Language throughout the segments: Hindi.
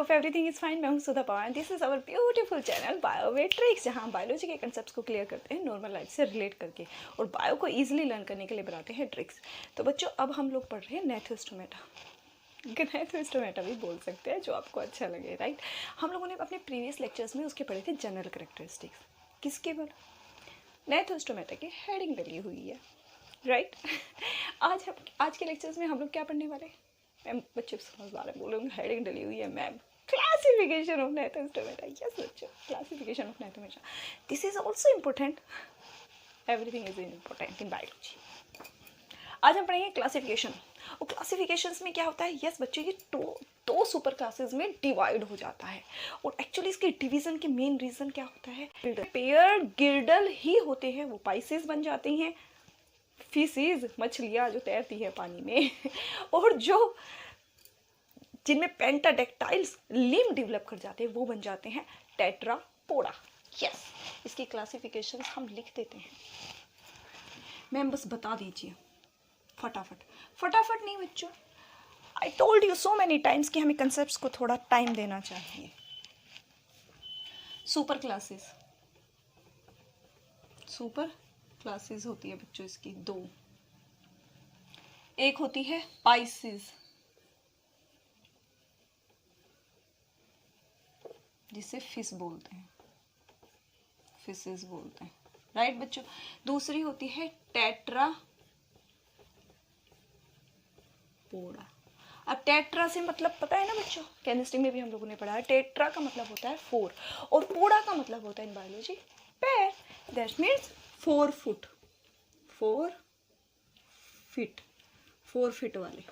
Hope everything is fine. मैं हूँ Sudha Pawar, this is our beautiful channel Bio with Tricks, जहाँ हम बायोलॉजी के कंसेप्ट्स को क्लियर करते हैं नॉर्मल लाइफ से रिलेट करके और बायो को ईजिली लर्न करने के लिए बनाते हैं ट्रिक्स। तो बच्चों, अब हम लोग पढ़ रहे हैं नेथोस्टोमेटा, नेथोस्टोमेटा भी बोल सकते हैं, जो आपको अच्छा लगे, राइट। हम लोगों ने अपने प्रीवियस लेक्चर्स में उसके पढ़े थे जनरल करेक्टरिस्टिक्स। किसके बोला? नेथोस्टोमेटा की हेडिंग डली हुई है, राइट। आज के लेक्चर्स में हम लोग क्या पढ़ने वाले? मैम बच्चे समझ आ रहे बोलूँगी हेडिंग डली हुई है ma'am, classification of gnathostomata. Yes बच्चों, classification of gnathostomata, this is also important, everything is important in biology. आज हम पढ़ेंगे क्लासिफिकेशन। और क्लासिफिकेशंस में क्या होता है? यस बच्चों, ये दो सुपर क्लासेस में डिवाइड हो जाता है। और एक्चुअली इसके डिवीजन के मेन रीजन क्या होता है? पेयर गिर्डल ही होते हैं, वो पाइसेस बन जाती हैं, फिशीज मछलियाँ जो तैरती है पानी में और जो जिनमें पेंटाडेक्टाइल्स लिम्ब डेवलप कर जाते हैं वो बन जाते हैं टेट्रापोडा। यस, इसकी क्लासिफिकेशंस हम लिख देते हैं। मैम बस बता दीजिए फटाफट नहीं बच्चों, I told you so many times कि हमें कंसेप्ट्स को थोड़ा टाइम देना चाहिए। सुपर क्लासेस होती है बच्चों इसकी दो। एक होती है पाइसेस, जिसे फिश बोलते हैं, फिशेस बोलते हैं, राइट बच्चों। दूसरी होती है टेट्रापोडा। अब टेट्रा से मतलब पता है ना बच्चों, केमिस्ट्री में भी हम लोगों ने पढ़ा है, टेट्रा का मतलब होता है 4 और पोडा का मतलब होता है इन बायोलॉजी पैर। दैट मीन्स 4 फीट वाले।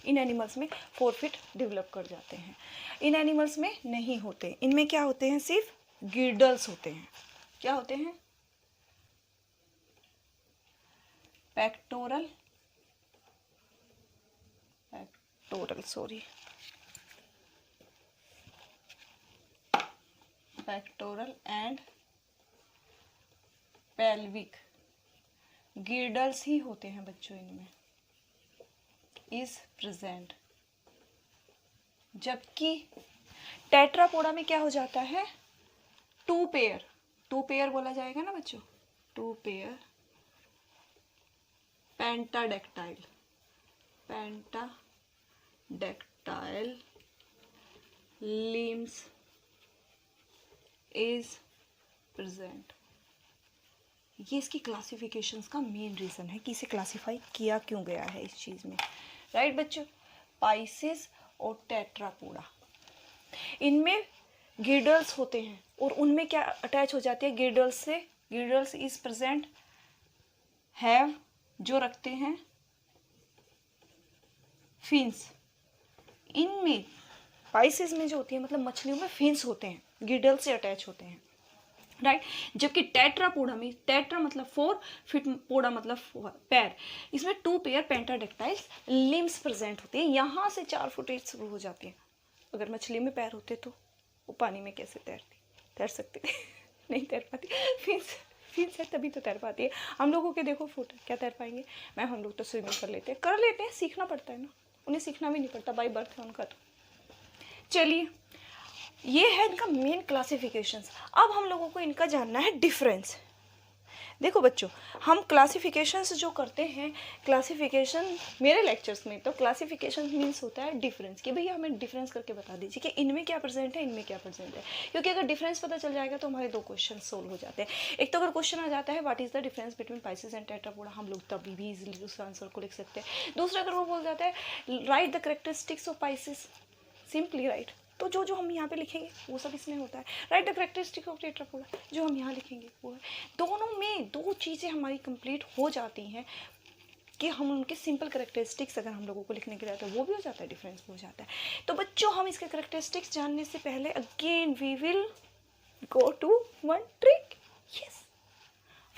इन एनिमल्स में 4 फीट डेवलप कर जाते हैं। इन एनिमल्स में नहीं होते, इनमें क्या होते हैं? सिर्फ गिर्डल्स होते हैं। क्या होते हैं? पेक्टोरल एंड पेल्विक गिर्डल्स ही होते हैं बच्चों, इनमें इज प्रेजेंट। जबकि टेट्रापोडा में क्या हो जाता है? 2 पेयर बोला जाएगा ना बच्चों, 2 pair pentadactyl limbs is present। ये इसकी क्लासिफिकेशंस का मेन रीजन है कि इसे क्लासिफाई किया क्यों गया है इस चीज में, राइट बच्चों। पाइसेस और टेट्रापोडा, इनमें गिर्डल्स होते हैं और उनमें क्या अटैच हो जाती है गिर्डल्स से? गिर्डल्स इज प्रेजेंट हैव, जो रखते हैं फिन्स। इनमें पाइसेस में जो होती है मतलब मछलियों में फिन्स होते हैं, गिर्डल से अटैच होते हैं, राइट। जबकि टेट्रापोडा में, टेट्रा मतलब 4 फीट, पोडा मतलब पैर, इसमें 2 पेयर पेंटाडेक्टाइल्स लिम्स प्रेजेंट होते हैं। यहाँ से 4 फुटेज शुरू हो जाती है। अगर मछली में पैर होते तो वो पानी में कैसे तैर सकती थी? नहीं तैर पाती। फिन्स है तभी तो तैर पाती है। हम लोगों के देखो फुट, क्या तैर पाएंगे? मैम हम लोग तो स्विमिंग कर लेते हैं, सीखना पड़ता है ना, उन्हें सीखना भी नहीं पड़ता, बाई बर्थ है उनका। तो चलिए, ये है इनका मेन क्लासिफिकेशंस। अब हम लोगों को इनका जानना है डिफरेंस। देखो बच्चों, हम क्लासिफिकेशंस जो करते हैं, क्लासिफिकेशन मेरे लेक्चर्स में तो क्लासिफिकेशन मीन्स होता है डिफरेंस, कि भैया हमें डिफरेंस करके बता दीजिए कि इनमें क्या प्रेजेंट है, इनमें क्या प्रेजेंट है। क्योंकि अगर डिफरेंस पता चल जाएगा तो हमारे 2 क्वेश्चन सोल्व हो जाते हैं। एक तो अगर क्वेश्चन आ जाता है what is the difference between Pisces and Tetrapoda, हम लोग तभी भी इजीली उस आंसर को लिख सकते हैं। दूसरा, अगर वो बोल जाता है right the characteristics of Pisces, simply write, तो जो हम यहाँ पे लिखेंगे वो सब इसमें होता है। Right the characteristic of Tetrapoda, जो हम यहाँ लिखेंगे वो है। दोनों में 2 चीज़ें हमारी कंप्लीट हो जाती हैं कि हम उनके सिंपल करेक्टरिस्टिक्स अगर हम लोगों को लिखने के लिए तो वो भी हो जाता है, डिफरेंस भी हो जाता है। तो बच्चों, हम इसके करेक्टरिस्टिक्स जानने से पहले again we will go to one trick. Yes,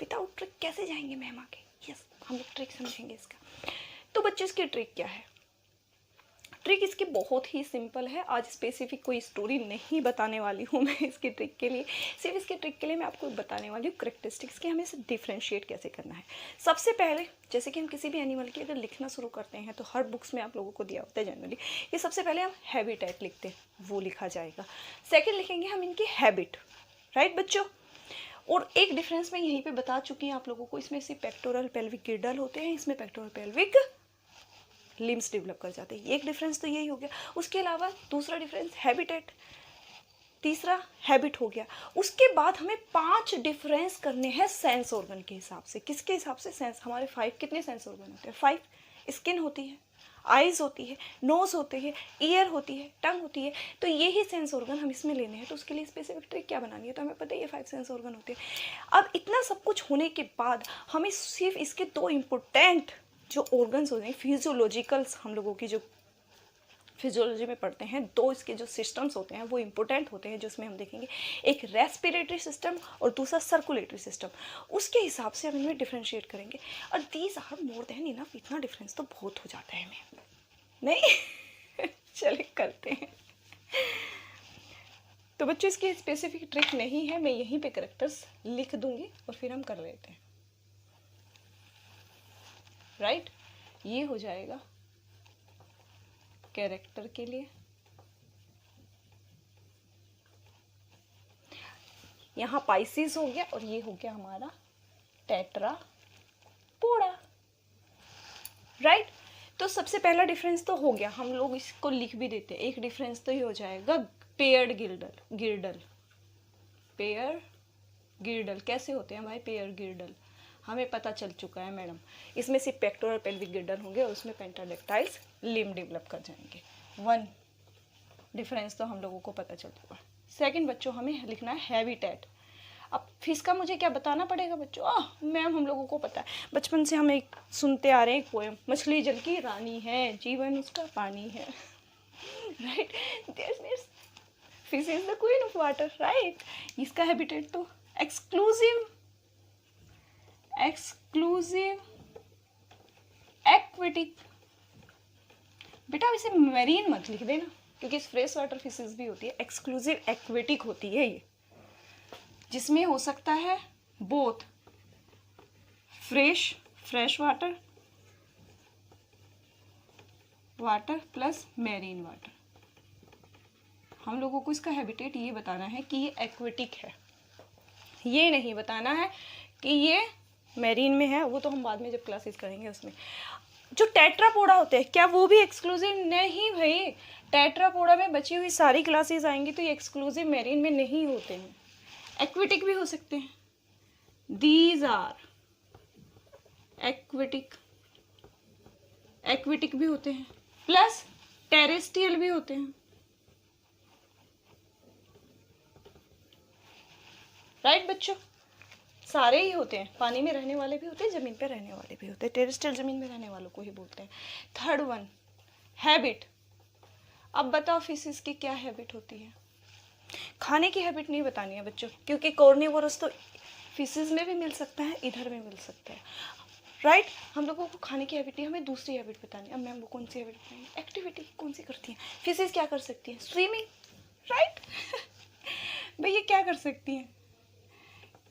without trick कैसे जाएंगे मैम आगे? यस, हम लोग ट्रिक समझेंगे इसका। तो बच्चों, इसकी ट्रिक क्या है? ट्रिक इसकी बहुत ही सिंपल है। आज स्पेसिफिक कोई स्टोरी नहीं बताने वाली हूँ मैं इसकी ट्रिक के लिए, सिर्फ इसके ट्रिक के लिए मैं आपको बताने वाली हूँ करेक्टरिस्टिक्स की, हमें इसे डिफ्रेंशिएट कैसे करना है। सबसे पहले जैसे कि हम किसी भी एनिमल की अगर लिखना शुरू करते हैं तो हर बुक्स में आप लोगों को दिया होता है जनरली, ये सबसे पहले हम हैबिटेट लिखते हैं, वो लिखा जाएगा। सेकेंड लिखेंगे हम इनकी हैबिट, राइट बच्चों। और एक डिफरेंस मैं यहीं पे बता चुकी हूँ आप लोगों को, इसमें सिर्फ पेक्टोरल पेल्विक गिर्डल होते हैं, इसमें पेक्टोरल पेल्विक लिम्स डेवलप कर जाते हैं। एक डिफरेंस तो यही हो गया। उसके अलावा दूसरा डिफरेंस हैबिटेट, तीसरा हैबिट हो गया। उसके बाद हमें 5 डिफरेंस करने हैं सेंस ऑर्गन के हिसाब से। किसके हिसाब से? सेंस। हमारे 5 कितने सेंस ऑर्गन होते हैं? 5। स्किन होती है, आइज होती है, नोज होते हैं, ईयर होती है, टंग होती है। तो ये ही सेंस ऑर्गन हम इसमें लेने हैं। तो उसके लिए स्पेसिफिक ट्रिक क्या बनानी है? तो हमें पता है ये 5 सेंस ऑर्गन होते हैं। अब इतना सब कुछ होने के बाद हमें सिर्फ इसके 2 इम्पोर्टेंट जो ऑर्गन्स होते हैं, फिजियोलॉजिकल्स, हम लोगों की जो फिजियोलॉजी में पढ़ते हैं, 2 इसके जो सिस्टम्स होते हैं वो इंपॉर्टेंट होते हैं, जिसमें हम देखेंगे एक रेस्पिरेटरी सिस्टम और दूसरा सर्कुलेटरी सिस्टम। उसके हिसाब से हम इनमें डिफ्रेंशिएट करेंगे। और these are more than enough, इतना डिफरेंस तो बहुत हो जाता है हमें, नहीं? चले करते हैं। तो बच्चों इसकी स्पेसिफिक ट्रिक नहीं है, मैं यहीं पे कैरेक्टर्स लिख दूंगी और फिर हम कर लेते हैं, राइट? ये हो जाएगा कैरेक्टर के लिए। यहाँ पाइसिस हो गया और ये हो गया हमारा टेट्रापोडा, राइट? तो सबसे पहला डिफरेंस तो हो गया, हम लोग इसको लिख भी देते हैं। एक डिफरेंस तो ये हो जाएगा पेयर्ड गिर्डल। पेयर गिर्डल कैसे होते हैं भाई? पेयर गिर्डल हमें पता चल चुका है मैडम, इसमें सिर्फ पेक्टोरल पेल्विक गिर्डल होंगे और उसमें पेंटाडेक्टाइल्स लिम्ब डेवलप कर जाएंगे। 1 डिफरेंस तो हम लोगों को पता चल चुका है। सेकंड बच्चों हमें लिखना है हैबिटेट। अब फिश का मुझे क्या बताना पड़ेगा बच्चों? मैम हम लोगों को पता है, बचपन से हम एक सुनते आ रहे हैं पोएम, मछली जल की रानी है, जीवन उसका पानी है, right? Fish is the queen of water, right? इसका हैबिटेट तो एक्सक्लूसिव एक्वेटिक। बेटा इसे मैरीन मत लिख देना, क्योंकि इस फ्रेश वाटर फिशेस भी होती है, एक्सक्लूसिव एक्वेटिक होती है ये, जिसमें हो सकता है both fresh water plus marine water. हम लोगों को इसका हैबिटेट ये बताना है कि ये एक्वेटिक है, ये नहीं बताना है कि ये मैरीन में है, वो तो हम बाद में जब क्लासेस करेंगे उसमें। जो टेट्रापोडा होते हैं क्या वो भी एक्सक्लूसिव? नहीं भाई, टेट्रापोडा में बची हुई सारी क्लासेस आएंगी तो ये एक्सक्लूसिव मैरीन में नहीं होते हैं, एक्वेटिक भी हो सकते हैं। दीज आर एक्वेटिक भी होते हैं, प्लस टेरेस्ट्रियल भी होते हैं, राइट बच्चों? सारे ही होते हैं, पानी में रहने वाले भी होते हैं, जमीन पे रहने वाले भी होते हैं। टेरेस्ट्रियल जमीन में रहने वालों को ही बोलते हैं। Third 1 habit. अब बताओ फिशेस की क्या हैबिट होती है? खाने की हैबिट नहीं बतानी है बच्चों, क्योंकि कार्निवोरस तो फिशेस में भी मिल सकता है, इधर भी मिल सकता है, राइट? हम लोगों को खाने की हैबिट नहीं, हमें दूसरी हैबिट बतानी है। अब मैम वो कौन सी हैबिट बताएंगे? एक्टिविटी कौन सी करती है फिशेस? क्या कर सकती है? Swimming, right? भैया क्या कर सकती हैं?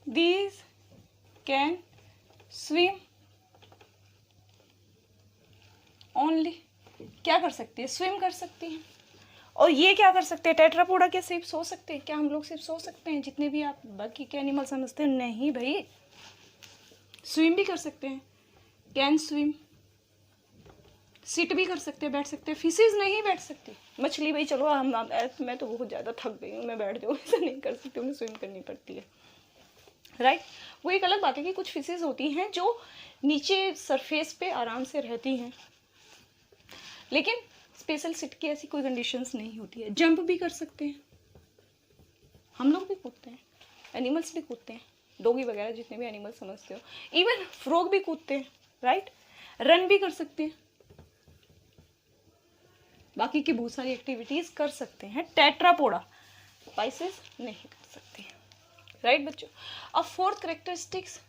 These can swim only। क्या कर सकती है? स्विम कर सकती हैं। और ये क्या कर सकते हैं? टेट्रापोडा क्या सिर्फ सो सकते हैं? क्या हम लोग सिर्फ सो सकते हैं? जितने भी आप बाकी के एनिमल समझते हैं, नहीं भाई, स्विम भी कर सकते हैं, कैन स्विम। सिट भी कर सकते हैं, बैठ सकते हैं। फिशेज नहीं बैठ सकती। मछली भाई चलो मैं तो बहुत ज़्यादा थक गई हूँ, मैं बैठ जाऊँ, ऐसा नहीं कर सकती, उन्हें स्विम करनी पड़ती है, राइट? वो एक अलग बात है कि कुछ फिशेज होती हैं जो नीचे सरफेस पे आराम से रहती हैं, लेकिन स्पेशल सिट की ऐसी कोई कंडीशंस नहीं होती है। जंप भी कर सकते हैं, हम लोग भी कूदते हैं, एनिमल्स भी कूदते हैं, डॉगी वगैरह जितने भी एनिमल समझते हो, इवन फ्रॉग भी कूदते हैं, राइट? रन भी कर सकते हैं, बाकी की बहुत सारी एक्टिविटीज कर सकते हैं। टेट्रापोडा पाइसेस नहीं कर सकते, राइट बच्चों? अब 4th कैरेक्टरिस्टिक्स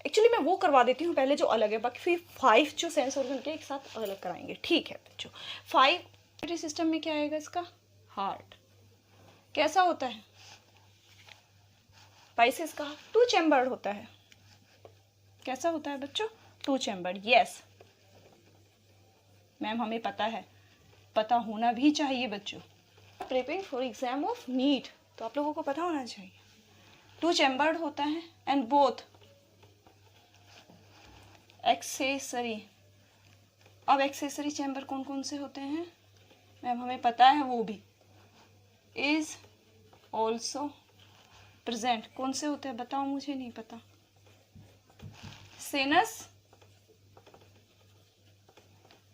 एक्चुअली मैं वो करवा देती हूँ पहले जो अलग है, बाकी फिर 5 जो सेंस ऑर्गन के एक साथ अलग कराएंगे, ठीक है बच्चों। 5 सिस्टम में क्या आएगा इसका, हार्ट। कैसा होता है पाइसेस का, 2 चैम्बर्ड होता है। कैसा होता है बच्चों, 2 चैम्बर्ड, यस मैम हमें पता है, पता होना भी चाहिए बच्चों। Preparing for exam of NEET, तो आप लोगों को पता होना चाहिए। 2 चैम्बर्ड होता है एंड बोथ एक्सेसरी। अब एक्सेसरी चैम्बर कौन कौन से होते हैं मैम हमें पता है, वो भी इज ऑल्सो प्रेजेंट। कौन से होते हैं बताओ, मुझे नहीं पता। सेनस,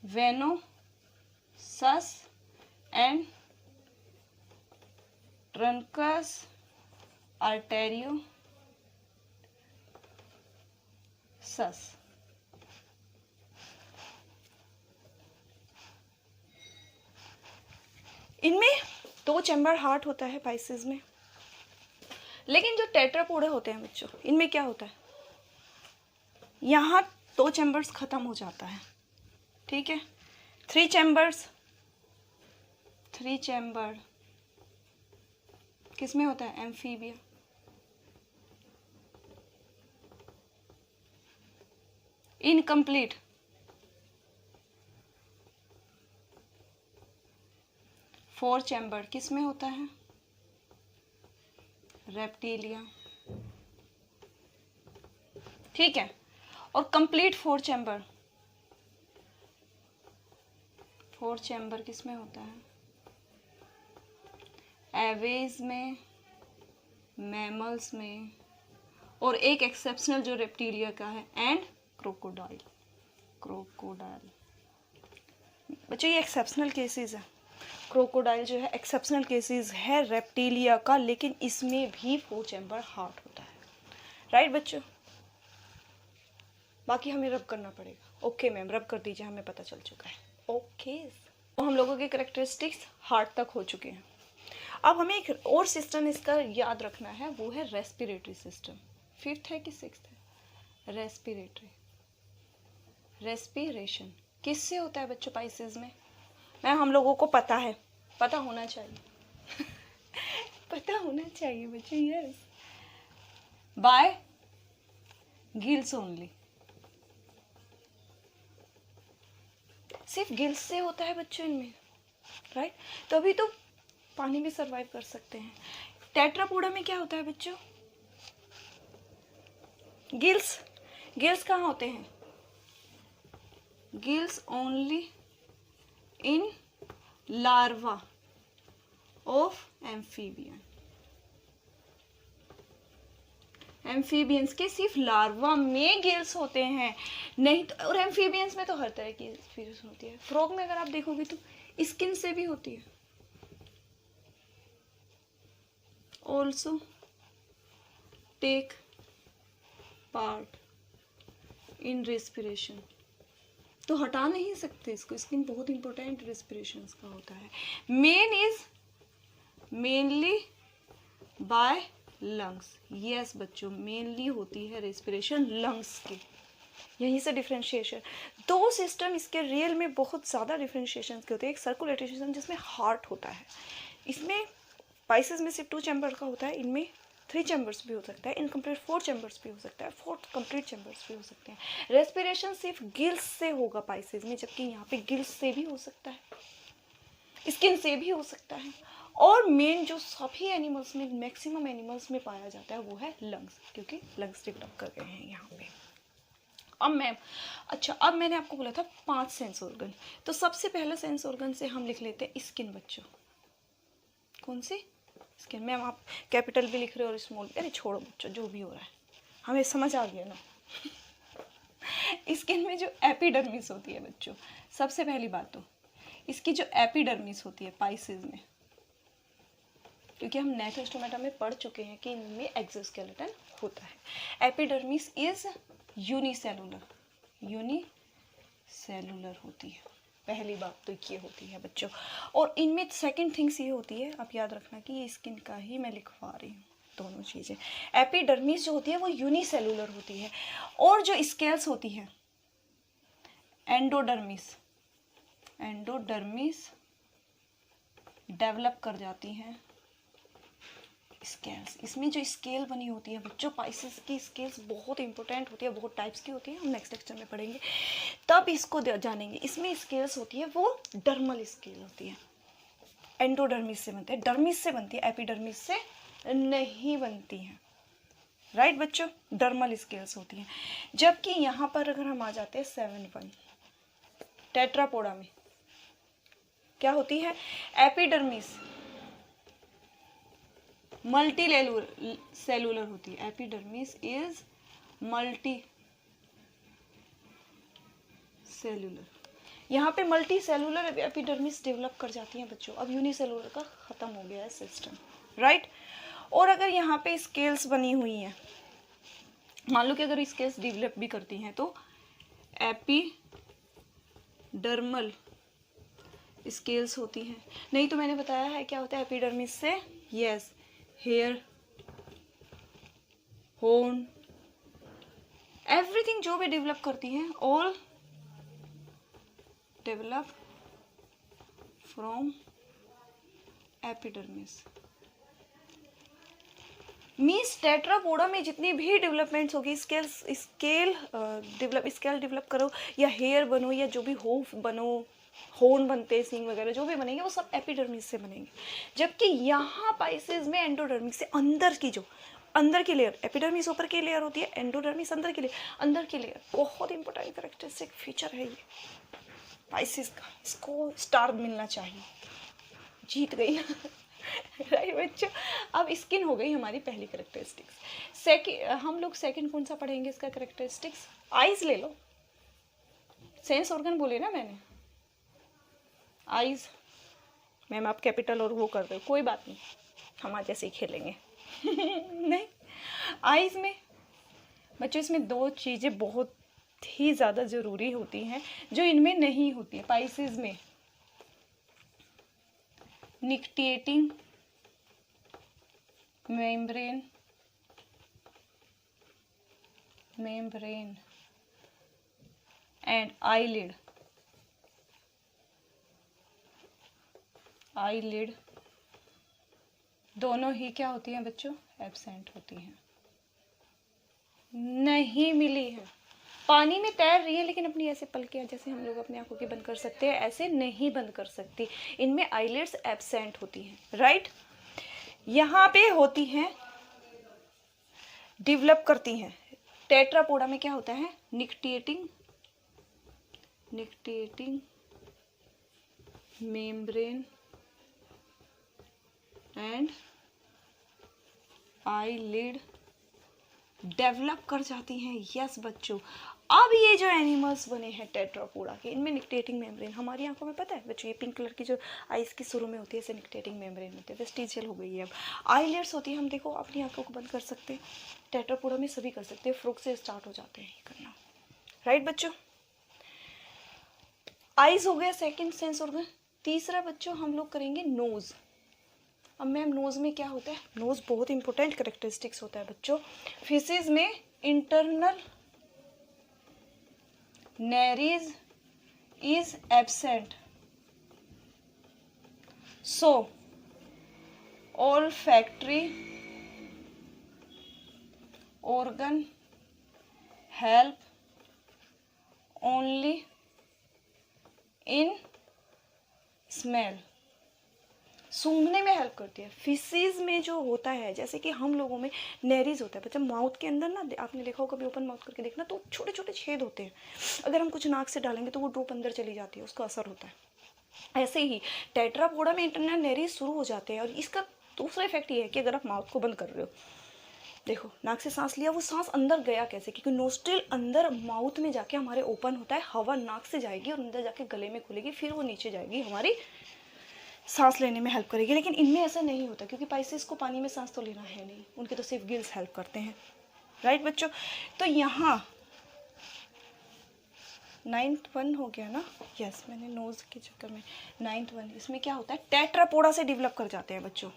वेनोसस एंड ट्रंकस आर्टेरियोसस। इनमें 2 चैम्बर हार्ट होता है पाइसेस में, लेकिन जो टेट्रापोडा होते हैं बच्चों, इनमें क्या होता है, यहाँ 2 चैम्बर्स खत्म हो जाता है, ठीक है। 3 चैम्बर किस में होता है, एम्फीबिया। इनकम्प्लीट 4 चैम्बर किस में होता है, रेप्टिलिया, ठीक है। और कंप्लीट 4 चैम्बर किस में होता है, एवेज में, मैमल्स में, और एक एक्सेप्शनल जो रेप्टिलिया का है, एंड क्रोकोडाइल। बच्चों ये एक्सेप्शनल केसेस है, क्रोकोडाइल जो है एक्सेप्शनल केसेस है रेप्टिलिया का, लेकिन इसमें भी 4 चैम्बर हार्ट होता है, राइट बच्चों। बाकी हमें रब करना पड़ेगा, ओके मैम रब कर दीजिए, हमें पता चल चुका है, ओके। तो हम लोगों के करेक्टरिस्टिक्स हार्ट तक हो चुके हैं। अब हमें एक और सिस्टम इसका याद रखना है, वो है रेस्पिरेटरी सिस्टम। 5th है कि 6th है, रेस्पिरेशन किससे होता है बच्चों पाइसेस में, मैम हम लोगों को पता है, पता होना चाहिए पता होना चाहिए बच्चों, यस, बाय गिल्स ओनली। सिर्फ गिल्स से होता है बच्चों इनमें, राइट, तभी तो पानी में सरवाइव कर सकते हैं। टेट्रापोडा में क्या होता है बच्चों, गिल्स कहाँ होते हैं, gills only in larva of amphibians के सिर्फ लार्वा में गिल्स होते हैं, नहीं तो, और एम्फीबियंस में तो हर तरह की स्पीशीज होती है। फ्रॉग में अगर आप देखोगे तो स्किन से भी होती है। Also take part in respiration, तो हटा नहीं सकते इसको, स्किन बहुत इंपॉर्टेंट रेस्पिरेशन का होता है। मेनली बाय लंग्स, यस बच्चों मेनली होती है रेस्पिरेशन लंग्स की, यहीं से डिफ्रेंशिएशन। 2 सिस्टम इसके रियल में बहुत ज़्यादा डिफ्रेंशिएशन के होते हैं। एक सर्कुलेटरी सिस्टम जिसमें हार्ट होता है, इसमें पाइसेस में सिर्फ 2 चैम्बर का होता है, इनमें 3 चैम्बर्स भी हो सकता है, इनकम्प्लीट 4 चैम्बर्स भी हो सकता है, 4 कंप्लीट चैम्बर्स भी हो सकते हैं। रेस्पिरेशन सिर्फ गिल्स से होगा पाइसेस में, जबकि यहाँ पे गिल्स से भी हो सकता है, स्किन से भी हो सकता है, और मेन जो सभी एनिमल्स में, मैक्सिमम एनिमल्स में पाया जाता है वो है लंग्स, क्योंकि लंग्स डेवलप कर गए हैं यहाँ पे। अब मैम अच्छा, अब मैंने आपको बोला था 5 सेंस ऑर्गन, तो सबसे पहला सेंस ऑर्गन से हम लिख लेते हैं स्किन बच्चों। कौन सी, स्किन। मैम आप कैपिटल भी लिख रहे हो और स्मॉल, अरे छोड़ो बच्चों जो भी हो रहा है, हमें समझ आ गया ना स्किन में जो एपिडर्मिस होती है बच्चों, सबसे पहली बात तो इसकी जो एपिडर्मिस होती है पाइसेस में, क्योंकि हम नेक्रोस्टोमेटा में पढ़ चुके हैं कि इनमें एक्सोस्केलेटन होता है। एपिडर्मिस इज यूनिसेलुलर होती है, पहली बात तो ये होती है बच्चों। और इनमें सेकंड थिंग्स ये होती है, आप याद रखना कि ये स्किन का ही मैं लिखवा रही हूँ, दोनों चीज़ें। एपिडर्मिस जो होती है वो यूनिसेलुलर होती है, और जो स्केल्स होती है एंडोडर्मिस डेवलप कर जाती हैं स्केल्स। इसमें जो स्केल बनी होती है बच्चों, पाइसेस की स्केल्स बहुत इंपॉर्टेंट होती है, बहुत टाइप्स की होती है, हम नेक्स्ट लेक्चर में पढ़ेंगे तब इसको जानेंगे। इसमें स्केल्स होती है वो डर्मल स्केल होती है, एंडोडर्मिस से बनते हैं, डर्मिस से बनती है, एपिडर्मिस से नहीं बनती है। राइट बच्चों, डर्मल स्केल्स होती हैं। जबकि यहाँ पर अगर हम आ जाते हैं 7-1 टेट्रापोडा में क्या होती है, एपिडर्मिस मल्टी सेलुलर होती है, एपिडर्मिस इज मल्टी सेलुलर। यहाँ पे मल्टी सेलुलर एपिडर्मिस डेवलप कर जाती हैं बच्चों। अब यूनिसेलुलर का खत्म हो गया है सिस्टम, राइट। और अगर यहाँ पे स्केल्स बनी हुई हैं, मान लो कि अगर स्केल्स डेवलप भी करती हैं तो एपिडर्मल स्केल्स होती हैं। नहीं तो मैंने बताया है क्या होता है एपिडर्मिस से, यस, हेयर, होर्न, एवरीथिंग जो भी डेवलप करती हैं all develop from epidermis. Means Tetrapoda में जितनी भी डेवलपमेंट्स होगी, स्केल डेवलप करो या हेयर बनो या जो भी होफ बनो, होर्न बनते, सिंग वगैरह जो भी बनेंगे वो सब एपिडर्मिस से बनेंगे। जबकि यहाँ पाइसेस में एंडोडर्मिस से अंदर की लेयर, एपिडर्मिस ऊपर की लेयर होती है, एंडोडर्मिस अंदर की लेयर। बहुत इंपॉर्टेंट कैरेक्टरिस्टिक फीचर है ये पाइसेस का, इसको स्टार मिलना चाहिए। जीत गई ना राइट बच्चों। अब स्किन हो गई हमारी पहली कैरेक्टरिस्टिक्स। हम लोग सेकंड कौन सा पढ़ेंगे इसका कैरेक्टरिस्टिक्स, आइज ले लो, सेंस ऑर्गन बोले ना मैंने, आइज। मैम आप कैपिटल और वो कर रहे हो, कोई बात नहीं, हम आज ऐसे ही खेलेंगे नहीं, आइज में बच्चों इसमें दो चीज़ें बहुत ही ज़्यादा ज़रूरी होती हैं जो इनमें नहीं होती है पाइसेस में, निक्टिएटिंग मेम्ब्रेन एंड आईलिड दोनों ही क्या होती हैं बच्चों, एब्सेंट होती हैं, नहीं मिली है। पानी में तैर रही है लेकिन अपनी ऐसे पलकियां जैसे हम लोग अपनी आंखों की बंद कर सकते हैं ऐसे नहीं बंद कर सकती, इनमें आईलिड्स एब्सेंट होती हैं, राइट। यहाँ पे होती हैं, डेवलप करती हैं। टेट्रापोडा में क्या होता है, निक्टिएटिंग मेम्ब्रेन एंड आईलिड डेवलप कर जाती हैं, यस बच्चों। अब ये जो एनिमल्स बने हैं टेट्रापोडा के, इनमें निक्टिएटिंग मेम्ब्रेन, हमारी आंखों में पता है बच्चों ये पिंक कलर की जो आइज की शुरू में होती है, इसे निक्टिएटिंग मेम्ब्रेन होती है, वेस्टिजियल हो गई है। अब आईलिड्स होती है, हम देखो अपनी आंखों को बंद कर सकते हैं, टेट्रापोडा में सभी कर सकते हैं, फ्रूट से स्टार्ट हो जाते हैं ये करना, राइट बच्चों। आइज हो गया सेकेंड सेंस ऑर्गन। तीसरा बच्चों हम लोग करेंगे नोज। अब मैम नोज में क्या होता है, नोज बहुत इंपॉर्टेंट कैरेक्टरिस्टिक्स होता है बच्चों। फिशेज में internal nares is absent, so olfactory organ help only in smell, सूंघने में हेल्प करती है। फिशेज में जो होता है, जैसे कि हम लोगों में नेरीज होता है बच्चा, माउथ के अंदर ना, आपने देखा हो कभी ओपन माउथ करके देखना तो छोटे छोटे छेद होते हैं, अगर हम कुछ नाक से डालेंगे तो वो ड्रॉप अंदर चली जाती है, उसका असर होता है। ऐसे ही टेट्रापोडा में इंटरनल नेरीज शुरू हो जाते हैं, और इसका दूसरा इफेक्ट ये है कि अगर आप माउथ को बंद कर रहे हो, देखो नाक से सांस लिया, वो सांस अंदर गया कैसे, क्योंकि नोस्ट्रिल अंदर माउथ में जाके हमारे ओपन होता है, हवा नाक से जाएगी और अंदर जाके गले में खुलेगी, फिर वो नीचे जाएगी, हमारी सांस लेने में हेल्प करेगी। लेकिन इनमें ऐसा नहीं होता क्योंकि पाइसेस को पानी में सांस तो लेना है नहीं, उनके तो सिर्फ गिल्स हेल्प करते हैं, राइट बच्चों। तो यहाँ 9th 1 हो गया ना, यस, मैंने नोज के चक्कर में 9th 1, इसमें क्या होता है, टेट्रापोडा से डेवलप कर जाते हैं बच्चों,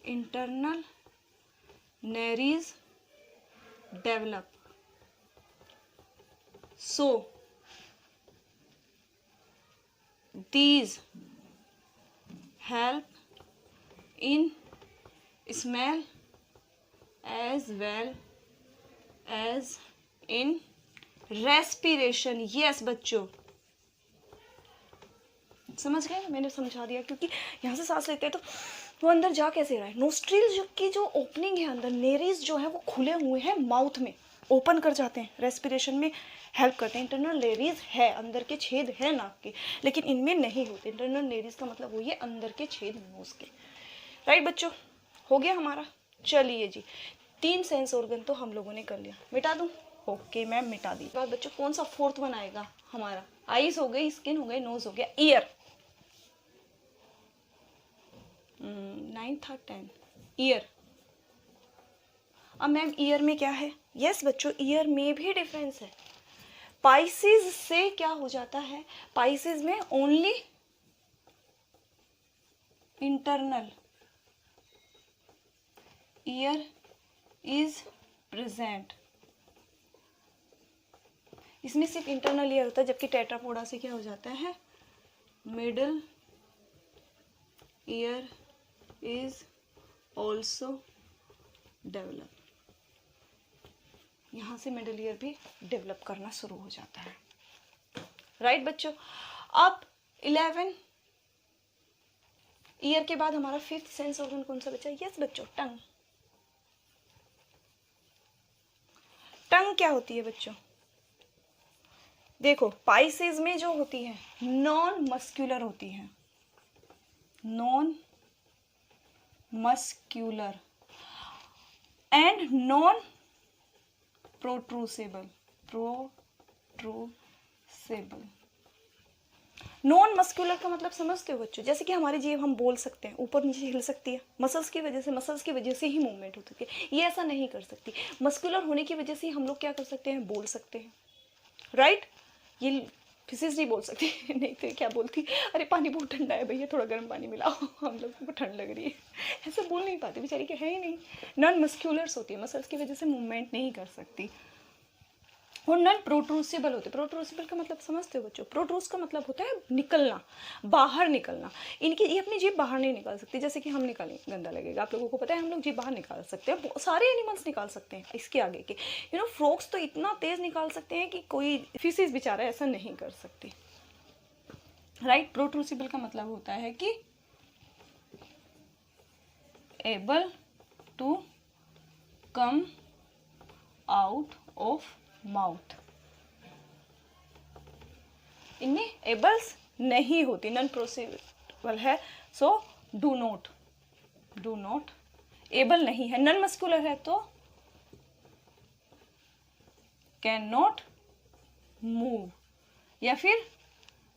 internal nares develop. So these help in smell as well as in respiration. Yes बच्चों, समझ गए? मैंने समझा दिया, क्योंकि यहाँ से सांस लेते हैं तो वो अंदर जा कैसे रहा है। नोस्ट्रिल की जो ओपनिंग है अंदर, नेरीज जो है वो खुले हुए हैं, माउथ में ओपन कर जाते हैं, रेस्पिरेशन में हेल्प करते हैं। इंटरनल नेरीज है, अंदर के छेद है नाक के, लेकिन इनमें नहीं होते। इंटरनल नेरीज का मतलब वही है अंदर के छेद नोज के। राइट बच्चों, हो गया हमारा। चलिए जी, 3 सेंस ऑर्गन तो हम लोगों ने कर लिया। मिटा दूँ? ओके मैम, मिटा दी। बाद बच्चों कौन सा फोर्थ वन आएगा हमारा? आईज हो गई, स्किन हो गई, नोज हो गया, ईयर। 9th और 10th, ईयर। अब मैम ईयर में क्या है? यस बच्चों, ईयर में भी डिफरेंस है। पाइसिस से क्या हो जाता है? पाइसिस में only internal ear is present. इसमें सिर्फ इंटरनल ईयर होता है, जबकि टेट्रापोडा से क्या हो जाता है? Middle ear is also develop. यहाँ से मिडल ईयर भी डेवलप करना शुरू हो जाता है। राइट बच्चों, अब 11 ईयर के बाद हमारा 5th सेंस ऑर्गन कौन सा बचा? यस बच्चों, टंग। टंग क्या होती है बच्चों? देखो, पाइसेस में जो होती है नॉन मस्क्यूलर होती है, non muscular and non protrusible. Non muscular का मतलब समझते हो बच्चों? जैसे कि हमारी जीभ हम बोल सकते हैं, ऊपर नीचे हिल सकती है, मसल्स की वजह से ही मूवमेंट हो सकती है। ये ऐसा नहीं कर सकती। मस्कुलर होने की वजह से हम लोग क्या कर सकते हैं? बोल सकते हैं। राइट? ये फिजिक्स नहीं बोल सकती नहीं तो क्या बोलती? अरे पानी बहुत ठंडा है भैया, थोड़ा गर्म पानी मिलाओ, हम लोगों को ठंड लग रही है। ऐसा बोल नहीं पाती बेचारी, के है ही नहीं। नॉन मस्क्यूलर्स होती है, मसल्स की वजह से मूवमेंट नहीं कर सकती। और नॉन प्रोट्रूसिबल होते हैं। प्रोट्रूसिबल का मतलब समझते हो बच्चों? प्रोट्रूस का मतलब होता है निकलना, बाहर निकलना। इनकी ये अपनी जीभ बाहर नहीं निकाल सकती, जैसे कि हम निकालें गंदा लगेगा। आप लोगों को पता है हम लोग जीभ बाहर निकाल सकते हैं, सारे एनिमल्स निकाल सकते हैं। इसके आगे के फ्रॉग्स तो इतना तेज निकाल सकते हैं कि कोई फिशिस बेचारा ऐसा नहीं कर सकती। राइट? प्रोट्रूसिबल का मतलब होता है कि able to come out of mouth. इनमें एबल्स नहीं होती, नॉन प्रोसिबल है, सो डू नॉट एबल नहीं है। नॉन मस्कुलर है तो कैन नॉट मूव, या फिर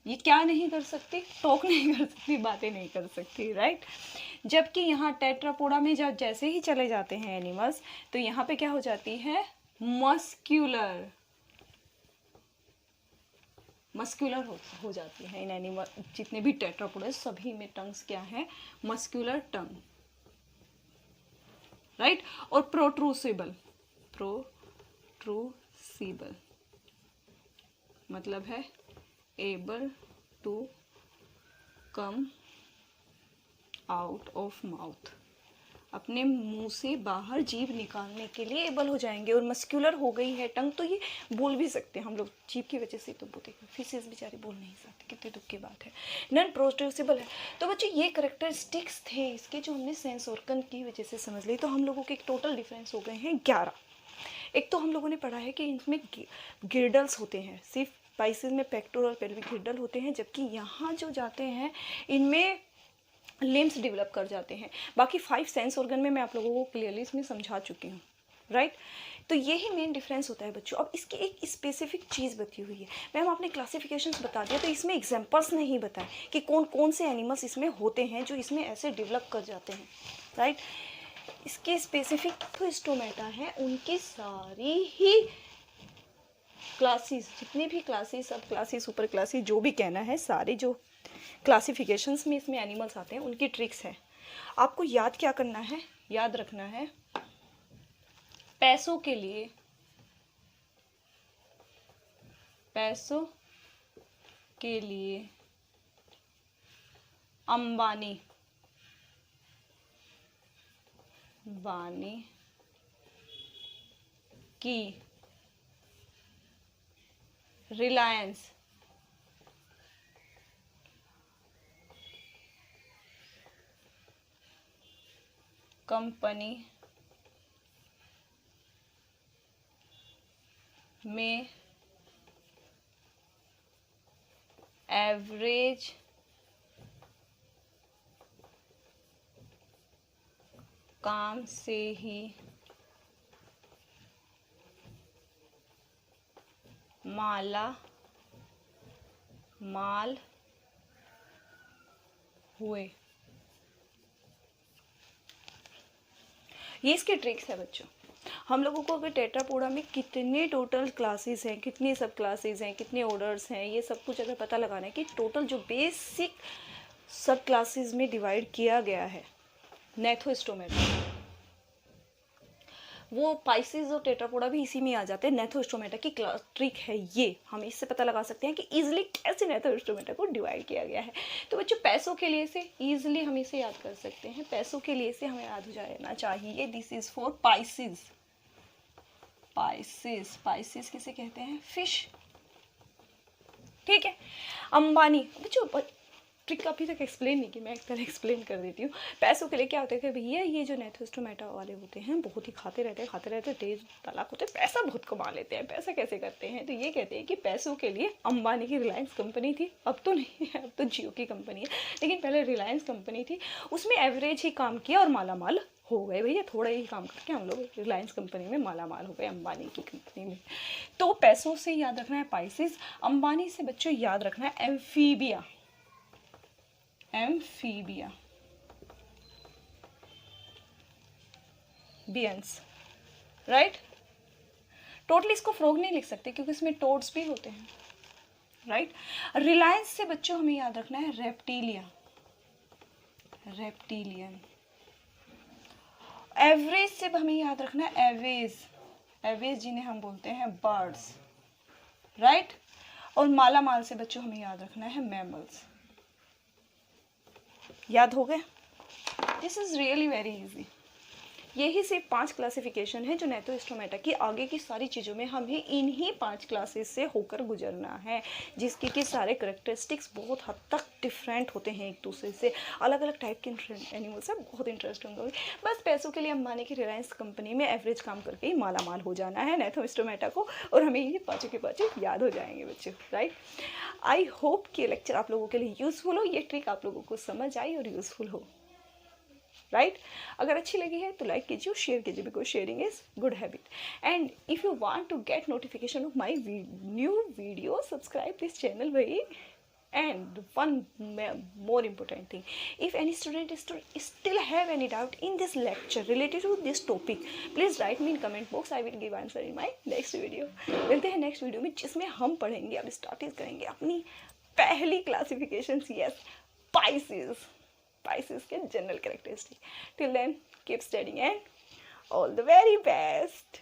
ये क्या नहीं कर सकती? टॉक नहीं कर सकती, बातें नहीं कर सकती। राइट? जबकि यहाँ टेट्रापोडा में जब जैसे ही चले जाते हैं एनिमल्स, तो यहाँ पे क्या हो जाती है? मस्क्यूलर हो जाती है इन एनिमल। जितने भी टेट्रापोडा सभी में टंग्स क्या है? Muscular tongue. राइट? और प्रोट्रूसिबल मतलब है able to come out of mouth. अपने मुंह से बाहर जीभ निकालने के लिए एबल हो जाएंगे। और मस्क्यूलर हो गई है टंग तो ये बोल भी सकते हैं हम लोग, जीभ की वजह से तो बोलते हैं। फिशेस बेचारे बोल नहीं सकते, कितने दुख की बात है। नॉन प्रोट्रूसिबल है। तो बच्चों ये कैरेक्टरिस्टिक्स थे इसके, जो हमने सेंस ऑर्गन की वजह से समझ ली। तो हम लोगों के टोटल डिफरेंस हो गए हैं 11। एक तो हम लोगों ने पढ़ा है कि इनमें गिर्डल्स होते हैं, सिर्फ पाइसेस में पेक्टोरल पेल्विक गिर्डल होते हैं, जबकि यहाँ जो जाते हैं इनमें लिम्स डेवलप कर जाते हैं। बाकी 5 सेंस ऑर्गन में मैं आप लोगों को क्लियरली इसमें समझा चुकी हूँ। राइट? तो यही मेन डिफरेंस होता है बच्चों। अब इसकी एक स्पेसिफिक चीज़ बती हुई है। मैम आपने क्लासिफिकेशंस बता दिया, तो इसमें एग्जांपल्स नहीं बताए कि कौन कौन से एनिमल्स इसमें होते हैं जो इसमें ऐसे डेवलप कर जाते हैं। राइट? इसके स्पेसिफिक जो स्टोमेटा हैं उनकी सारी ही क्लासेस, जितनी भी क्लासेस, सब क्लासेस, सुपर क्लासेस, जो भी कहना है, सारे जो क्लासिफिकेशंस में इसमें एनिमल्स आते हैं उनकी ट्रिक्स है। आपको याद क्या करना है, याद रखना है पैसों के लिए, पैसों के लिए अंबानी की रिलायंस कंपनी में एवरेज काम से ही माला माल हुए। ये इसके ट्रिक्स है बच्चों। हम लोगों को अगर टेट्रापोडा में कितने टोटल क्लासेस हैं, कितनी सब क्लासेस हैं, कितने ऑर्डर्स हैं, ये सब कुछ अगर पता लगाना है कि टोटल जो बेसिक सब क्लासेस में डिवाइड किया गया है नेथोस्टोमेटा, वो पाइसिस और टेट्रापोडा भी इसी में आ जाते हैं। नेथोस्टोमेटा की ट्रिक है ये, हम इससे पता लगा सकते हैं कि इजीली कैसे नेथोस्टोमेटा को डिवाइड किया गया है। तो बच्चों पैसों के लिए से इजीली हम इसे याद कर सकते हैं, पैसों के लिए से हमें याद हो जाना चाहिए this is for Pisces. Pisces, Pisces किसे कहते हैं, फिश, ठीक है। अंबानी, बच्चों ट्रिक अभी तक एक्सप्लेन नहीं की, मैं एक तरह एक्सप्लेन कर देती हूँ। पैसों के लिए क्या होता है कि भैया ये जो नेथोस्टोमेटा वाले होते हैं बहुत ही खाते रहते हैं, तेज तलाक होते हैं, पैसा बहुत कमा लेते हैं। पैसा कैसे करते हैं, तो ये कहते हैं कि पैसों के लिए अंबानी की रिलायंस कंपनी थी, अब तो नहीं है, अब तो जियो की कंपनी है, लेकिन पहले रिलायंस कंपनी थी, उसमें एवरेज ही काम किया और माला माल हो गए। भैया थोड़ा ही काम करके हम लोग रिलायंस कंपनी में माला माल हो गए, अंबानी की कंपनी में। तो पैसों से याद रखना है पाइसिस, अंबानी से बच्चों याद रखना है एम्फीबिया, एम्फीबिया बियंस, राइट। टोटली इसको फ्रॉग नहीं लिख सकते क्योंकि इसमें टोड्स भी होते हैं, राइट। रिलायंस से बच्चों हमें याद रखना है रेप्टिलिया, रेप्टिलियन। एवरेज से हमें याद रखना है एवेज, एवेज जिन्हें हम बोलते हैं बर्ड्स, राइट। और माला माल से बच्चों हमें याद रखना है मैमल्स। याद हो गए, this is really very easy. यही सिर्फ 5 क्लासिफिकेशन है जो नेथोस्टोमेटा की, आगे की सारी चीज़ों में हमें इन्हीं 5 क्लासेस से होकर गुजरना है, जिसके कि सारे करेक्टरिस्टिक्स बहुत हद तक डिफरेंट होते हैं एक दूसरे से, अलग अलग टाइप के एनिमल्स है, बहुत इंटरेस्टिंग होगी। बस पैसों के लिए अंबानी की रिलायंस कंपनी में एवरेज काम करके ही माला माल हो जाना है नेथोस्टोमेटा को, और हमें ये पाँचों के पाँचों याद हो जाएंगे बच्चों, राइट। आई होप कि लेक्चर आप लोगों के लिए यूजफुल हो, ये ट्रिक आप लोगों को समझ आई और यूजफुल हो, राइट। अगर अच्छी लगी है तो लाइक कीजिए, शेयर कीजिए, because sharing is good habit. And if you want to get notification of my new video, subscribe this channel भाई। And one more important thing, if any student still have any doubt in this lecture related to this topic, please write me in comment box, I will give answer in my next video। मिलते हैं नेक्स्ट वीडियो में, जिसमें हम पढ़ेंगे, अब स्टार्ट करेंगे अपनी पहली क्लासिफिकेशन, यस पाइसिस, पाइसिस के general characteristic. Till then keep studying and all the very best.